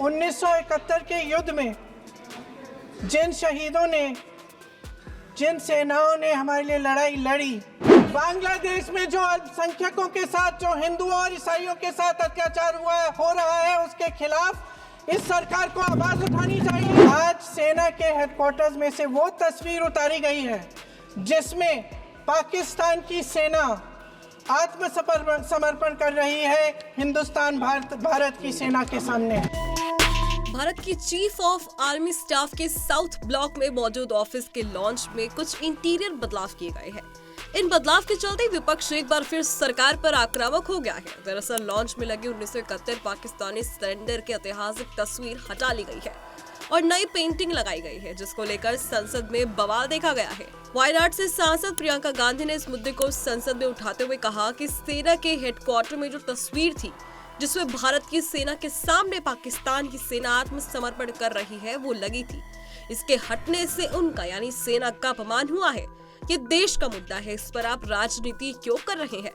1971 के युद्ध में जिन शहीदों ने, जिन सेनाओं ने हमारे लिए लड़ाई लड़ी, बांग्लादेश में जो अल्पसंख्यकों के साथ, जो हिंदुओं और ईसाइयों के साथ अत्याचार हो रहा है, उसके खिलाफ इस सरकार को आवाज उठानी चाहिए। आज सेना के हेडक्वार्टर्स में से वो तस्वीर उतारी गई है जिसमें पाकिस्तान की सेना आत्मसमर्पण कर रही है हिंदुस्तान भारत की सेना के सामने। भारत की चीफ ऑफ आर्मी स्टाफ के साउथ ब्लॉक में मौजूद ऑफिस के लॉन्च में कुछ इंटीरियर बदलाव किए गए हैं। इन बदलाव के चलते विपक्ष एक बार फिर सरकार पर आक्रामक हो गया है। दरअसल लॉन्च में लगी 1971 पाकिस्तानी सरेंडर की ऐतिहासिक तस्वीर हटा ली गई है और नई पेंटिंग लगाई गई है, जिसको लेकर संसद में बवाल देखा गया है। वायनाड से सांसद प्रियंका गांधी ने इस मुद्दे को संसद में उठाते हुए कहा कि सेना के हेडक्वार्टर में जो तस्वीर थी जिसमें भारत की सेना के सामने पाकिस्तान की सेना आत्मसमर्पण कर रही है, वो लगी थी। इसके हटने से उनका यानी सेना का अपमान हुआ है। ये देश का मुद्दा है, इस पर आप राजनीति क्यों कर रहे हैं?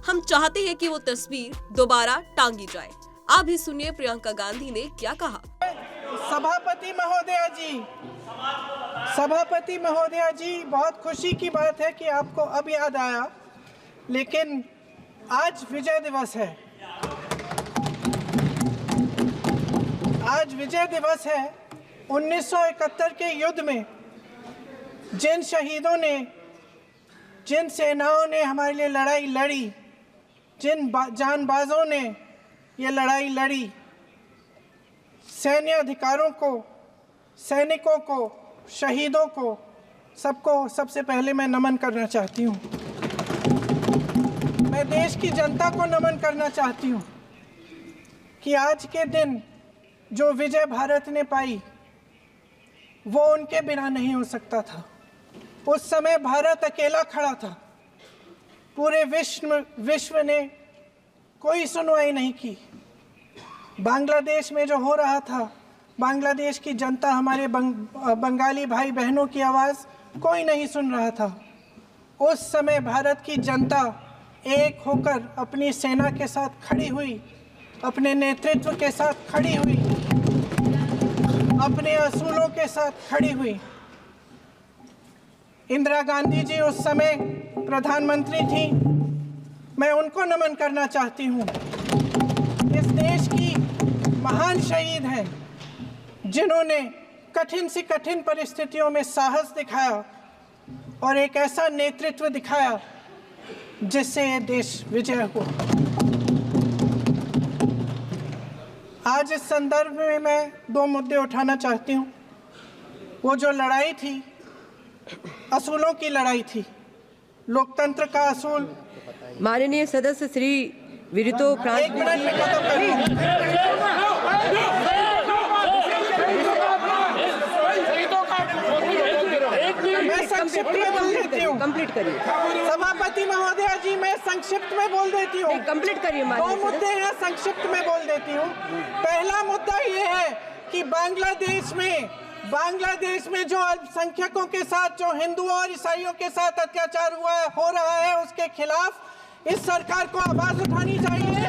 हम चाहते हैं कि वो तस्वीर दोबारा टांगी जाए। आप भी सुनिए प्रियंका गांधी ने क्या कहा। सभापति महोदया जी, बहुत खुशी की बात है कि आपको अब याद आया, लेकिन आज विजय दिवस है। आज विजय दिवस है। 1971 के युद्ध में जिन शहीदों ने, जिन सेनाओं ने हमारे लिए लड़ाई लड़ी, जिन जानबाजों ने ये लड़ाई लड़ी, सैन्य अधिकारों को, सैनिकों को, शहीदों को, सबको सबसे पहले मैं नमन करना चाहती हूँ। मैं देश की जनता को नमन करना चाहती हूँ कि आज के दिन जो विजय भारत ने पाई वो उनके बिना नहीं हो सकता था। उस समय भारत अकेला खड़ा था। पूरे विश्व ने कोई सुनवाई नहीं की। बांग्लादेश में जो हो रहा था, बांग्लादेश की जनता, हमारे बंगाली भाई बहनों की आवाज़ कोई नहीं सुन रहा था। उस समय भारत की जनता एक होकर अपनी सेना के साथ खड़ी हुई, अपने नेतृत्व के साथ खड़ी हुई, अपने असूलों के साथ खड़ी हुई। इंदिरा गांधी जी उस समय प्रधानमंत्री थी। मैं उनको नमन करना चाहती हूँ। इस देश की महान शहीद हैं जिन्होंने कठिन से कठिन परिस्थितियों में साहस दिखाया और एक ऐसा नेतृत्व दिखाया जिससे ये देश विजय हुआ। आज इस संदर्भ में मैं दो मुद्दे उठाना चाहती हूँ। वो जो लड़ाई थी, असूलों की लड़ाई थी, लोकतंत्र का असूल। माननीय सदस्य श्री विरितो एक मिनट में खत्म करिए। मैं संक्षिप्त में बोल देती हूँ। कंप्लीट करिए सभापति महोदया जी, मैं संक्षिप्त में बोल देती हूँ। कंप्लीट करिए। दो मुद्दे हैं, संक्षिप्त में बोल देती हूँ। पहला मुद्दा ये है कि बांग्लादेश में जो अल्पसंख्यकों के साथ, जो हिंदुओं और ईसाइयों के साथ अत्याचार हो रहा है, उसके खिलाफ इस सरकार को आवाज उठानी चाहिए।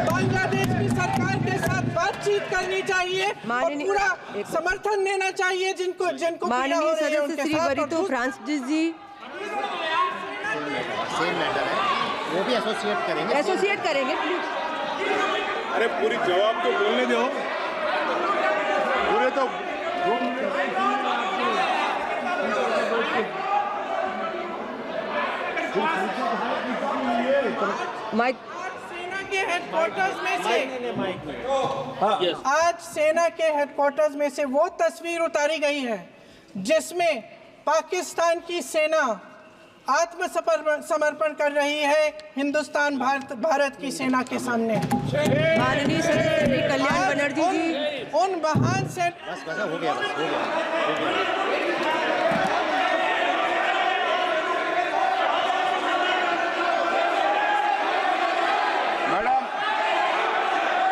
बांग्लादेश की सरकार के साथ बातचीत करनी चाहिए और पूरा समर्थन देना चाहिए जिनको माननीय सदस्य श्री वरितो फ्रांसिस जी सेम मैटर है, वो भी एसोसिएट करेंगे प्लीज। अरे पूरी जवाब तो बोलने दो। पूरे तो माइक। सेना के हेडक्वार्टर्स में से आज सेना के हेडक्वार्टर्स में से वो तस्वीर उतारी गई है जिसमें पाकिस्तान की सेना आत्मसमर्पण कर रही है हिंदुस्तान भारत की सेना के सामने। माननीय सदस्य श्री कल्याण बनर्जी जी, उन महान से बस हो गया।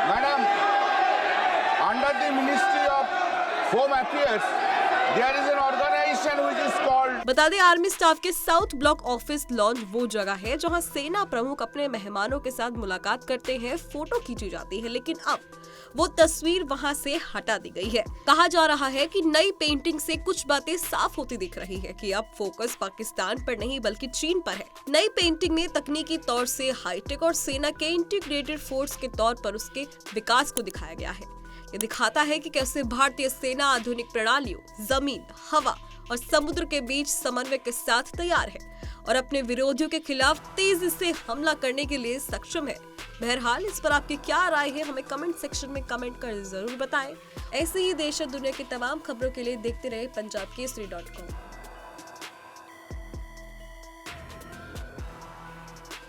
Madam, under the Ministry of Home Affairs, there is an organization location which is called बता दें आर्मी स्टाफ के साउथ ब्लॉक ऑफिस लॉन्च वो जगह है जहां सेना प्रमुख अपने मेहमानों के साथ मुलाकात करते हैं, फोटो खींची जाती है, लेकिन अब वो तस्वीर वहां से हटा दी गई है। कहा जा रहा है कि नई पेंटिंग से कुछ बातें साफ होती दिख रही है कि अब फोकस पाकिस्तान पर नहीं बल्कि चीन पर है। नई पेंटिंग में तकनीकी तौर से हाईटेक और सेना के इंटीग्रेटेड फोर्स के तौर पर उसके विकास को दिखाया गया है। ये दिखाता है कि कैसे भारतीय सेना आधुनिक प्रणालियों, जमीन, हवा और समुद्र के बीच समन्वय के साथ तैयार है और अपने विरोधियों के खिलाफ तेजी से हमला करने के लिए सक्षम है। बहरहाल इस पर आपकी क्या राय है, हमें कमेंट सेक्शन में कमेंट कर जरूर बताएं। ऐसे ही देश और दुनिया की तमाम खबरों के लिए देखते रहे पंजाब केसरी.com।